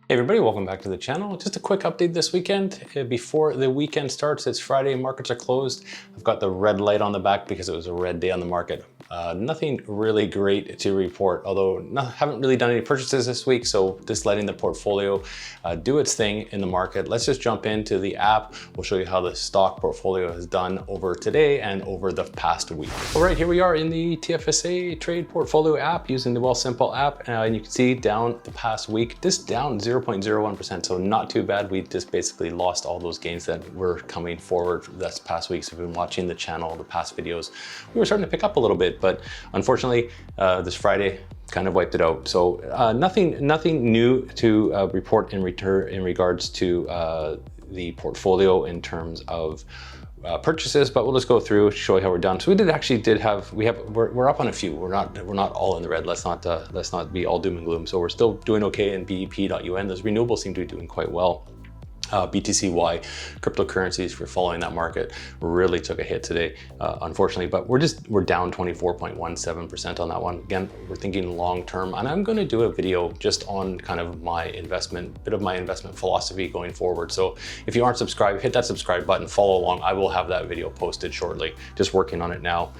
Hey everybody, welcome back to the channel. Just a quick update this weekend. Before the weekend starts, it's Friday, markets are closed. I've got the red light on the back because it was a red day on the market. Nothing really great to report, although haven't really done any purchases this week, so just letting the portfolio do its thing in the market. Let's just jump into the app. We'll show you how the stock portfolio has done over today and over the past week. All right, here we are in the TFSA trade portfolio app using the Wealthsimple app, and you can see down the past week, just down 0.01%, so not too bad. We just basically lost all those gains that were coming forward this past week. So we've been watching the channel, the past videos. We were starting to pick up a little bit, but unfortunately, this Friday kind of wiped it out. So nothing new to report in regards to the portfolio in terms of purchases, but we'll just go through, show you how we're done. So we're up on a few. We're not all in the red. Let's not be all doom and gloom. So we're still doing okay in BEP.UN. Those renewables seem to be doing quite well. BTC.Y, cryptocurrencies, if you're following that market, really took a hit today, unfortunately, but we're down 24.17% on that one. Again, we're thinking long term, and I'm going to do a video just on kind of my bit of my investment philosophy going forward. So if you aren't subscribed, hit that subscribe button, follow along. I will have that video posted shortly, just working on it now.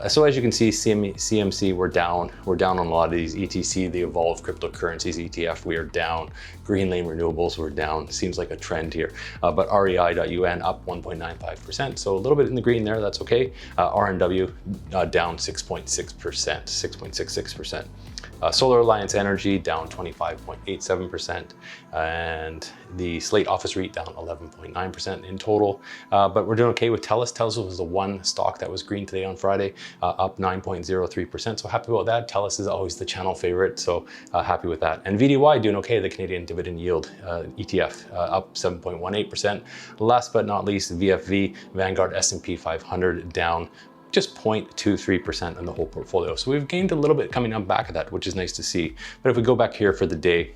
So as you can see, CMC, we're down on a lot of these. ETC, the Evolve Cryptocurrencies ETF, we are down. Greenlane Renewables, we're down. Seems like a trend here, but REI.UN up 1.95%, so a little bit in the green there. That's okay. RNW down 6.66%. Solar Alliance Energy down 25.87%, and the Slate Office REIT down 11.9% in total. But we're doing okay with Telus. Telus was the one stock that was green today on Friday, up 9.03%. So happy about that. Telus is always the channel favorite, so happy with that. And VDY doing okay, the Canadian Dividend Yield ETF, up 7.18%. Last but not least, VFV, Vanguard S&P 500 down just 0.23% in the whole portfolio. So we've gained a little bit coming up back of that, which is nice to see. But if we go back here for the day,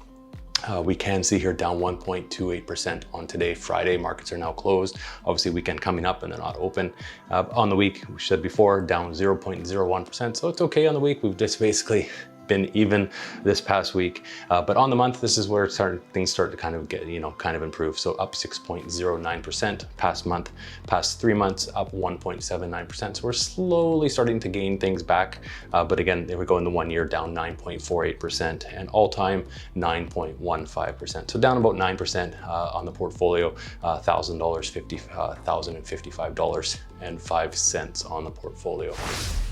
we can see here down 1.28% on today, Friday. Markets are now closed. Obviously, weekend coming up and they're not open. On the week, we said before, down 0.01%. So it's okay on the week. We've just basically been even this past week, but on the month, this is where things start to kind of get, kind of improve. So up 6.09% past 3 months, up 1.79%. So we're slowly starting to gain things back. But again, there we go in the 1 year, down 9.48%, and all time 9.15%. So down about 9% on the portfolio, $1,055.05 on the portfolio.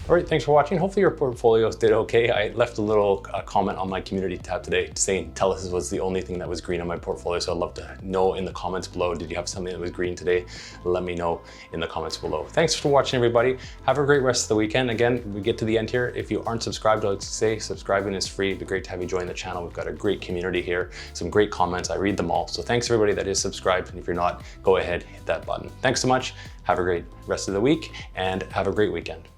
All right, thanks for watching. Hopefully your portfolios did okay. I left a little comment on my community tab today saying Telus was the only thing that was green on my portfolio. So I'd love to know in the comments below, did you have something that was green today? Let me know in the comments below. Thanks for watching, everybody. Have a great rest of the weekend. Again, we get to the end here. If you aren't subscribed, I would say subscribing is free. It'd be great to have you join the channel. We've got a great community here, some great comments. I read them all. So thanks everybody that is subscribed. And if you're not, go ahead, hit that button. Thanks so much. Have a great rest of the week and have a great weekend.